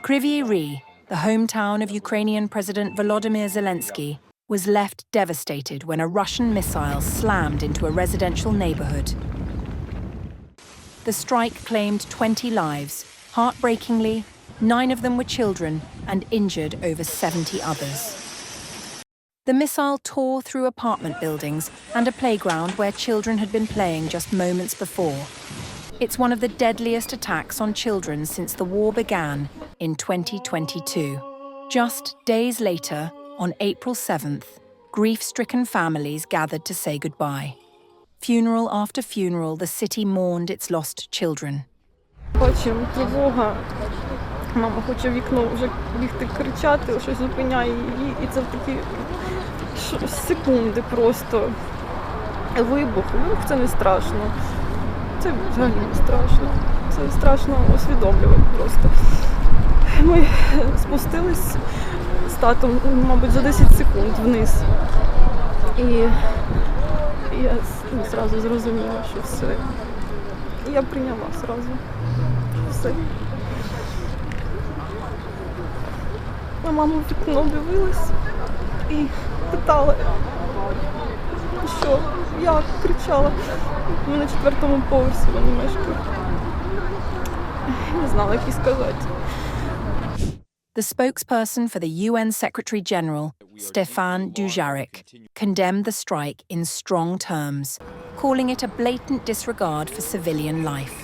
Kryvyi Rih, the hometown of Ukrainian President Volodymyr Zelenskyy, was left devastated when a Russian missile slammed into a residential neighborhood. The strike claimed 20 lives. Heartbreakingly, 9 of them were children and injured over 70 others. The missile tore through apartment buildings and a playground where children had been playing just moments before. It's one of the deadliest attacks on children since the war began in 2022. Just days later, on April 7th, grief-stricken families gathered to say goodbye. Funeral after funeral, the city mourned its lost children. Бачимо, тривога. Мама хоче в вікно вже бігти кричати, щось зупиняє її. І це в такі секунди просто. Вибух. Вибух – це не страшно. Це взагалі не страшно. Це страшно усвідомлювати просто. Ми спустились з татом, мабуть, за 10 секунд вниз. І я зразу зрозуміла, що все. Я прийняла зразу. Все. На маму в вікно дивилась і питала, що, як, кричала. Ми на 4-му поверсі вони мешкають. Не знала, як їй сказати. The spokesperson for the UN Secretary-General, Stefan Dujarric, condemned the strike in strong terms, calling it a blatant disregard for civilian life.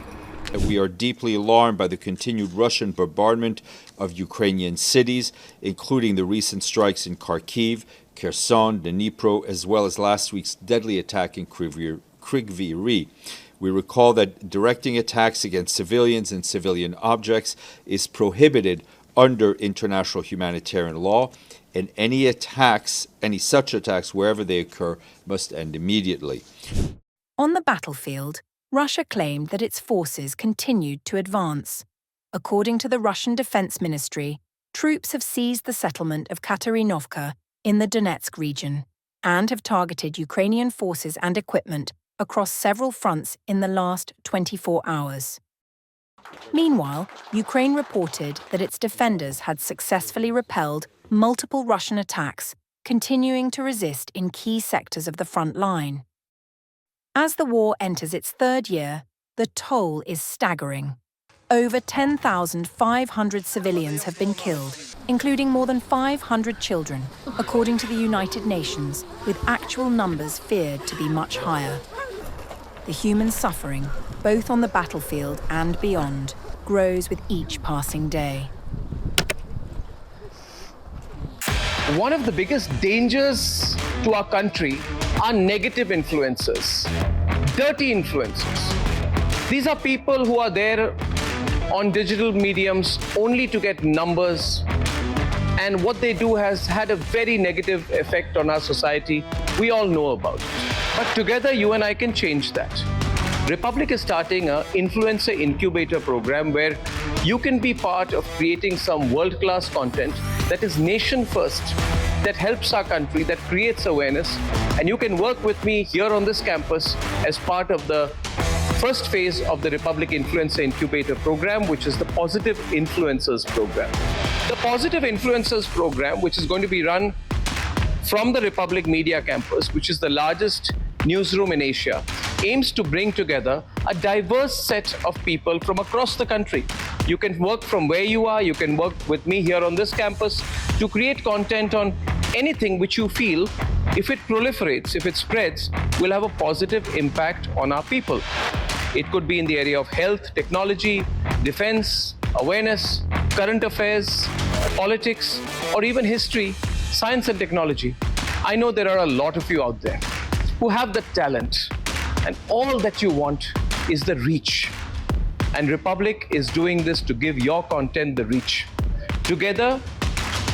We are deeply alarmed by the continued Russian bombardment of Ukrainian cities, including the recent strikes in Kharkiv, Kherson, Dnipro, as well as last week's deadly attack in Kryvyi Rih. We recall that directing attacks against civilians and civilian objects is prohibited under international humanitarian law, and any such attacks, wherever they occur, must end immediately. On the battlefield, Russia claimed that its forces continued to advance. According to the Russian Defense Ministry, troops have seized the settlement of Katerinovka in the Donetsk region and have targeted Ukrainian forces and equipment across several fronts in the last 24 hours. Meanwhile, Ukraine reported that its defenders had successfully repelled multiple Russian attacks, continuing to resist in key sectors of the front line. As the war enters its 3rd year, the toll is staggering. Over 10,500 civilians have been killed, including more than 500 children, according to the United Nations, with actual numbers feared to be much higher. The human suffering, both on the battlefield and beyond, grows with each passing day. One of the biggest dangers to our country are negative influencers, dirty influencers. These are people who are there on digital mediums only to get numbers, and what they do has had a very negative effect on our society. We all know about it. But together, you and I can change that. Republic is starting an influencer incubator program where you can be part of creating some world-class content that is nation first, that helps our country, that creates awareness. And you can work with me here on this campus as part of the first phase of the Republic Influencer Incubator program, which is the Positive Influencers program. The Positive Influencers program, which is going to be run from the Republic Media Campus, which is the largest newsroom in Asia, aims to bring together a diverse set of people from across the country. You can work from where you are, you can work with me here on this campus to create content on anything which you feel, if it proliferates, if it spreads, will have a positive impact on our people. It could be in the area of health, technology, defense, awareness, current affairs, politics, or even history, science and technology. I know there are a lot of you out there who have the talent, and all that you want is the reach. And Republic is doing this to give your content the reach. Together,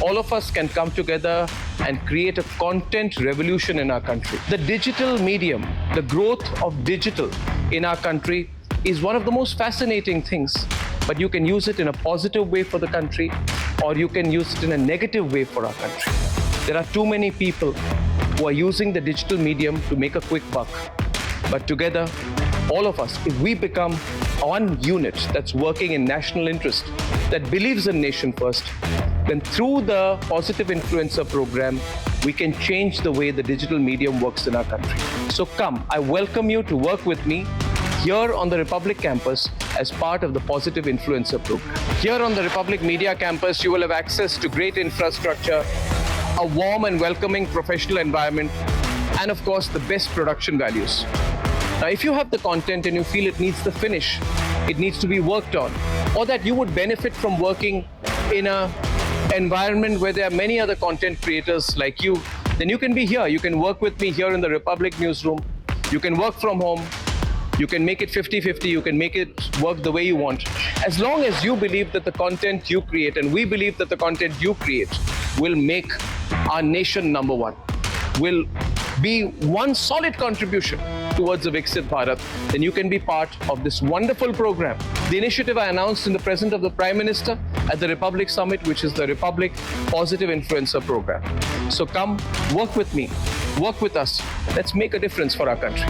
all of us can come together and create a content revolution in our country. The digital medium, the growth of digital in our country is one of the most fascinating things, but you can use it in a positive way for the country, or you can use it in a negative way for our country. There are too many people who are using the digital medium to make a quick buck. But together, all of us, if we become one unit that's working in national interest, that believes in nation first, then through the Positive Influencer program, we can change the way the digital medium works in our country. So come, I welcome you to work with me here on the Republic campus as part of the Positive Influencer program. Here on the Republic Media campus, you will have access to great infrastructure, a warm and welcoming professional environment, and of course, the best production values. Now, if you have the content and you feel it needs the finish, it needs to be worked on, or that you would benefit from working in an environment where there are many other content creators like you, then you can be here. You can work with me here in the Republic newsroom. You can work from home. You can make it 50-50. You can make it work the way you want. As long as you believe that the content you create, and we believe that the content you create, will make our nation number one, will be one solid contribution towards the Viksit Bharat, then you can be part of this wonderful program. The initiative I announced in the presence of the Prime Minister at the Republic Summit, which is the Republic Positive Influencer Program. So come, work with me, work with us. Let's make a difference for our country.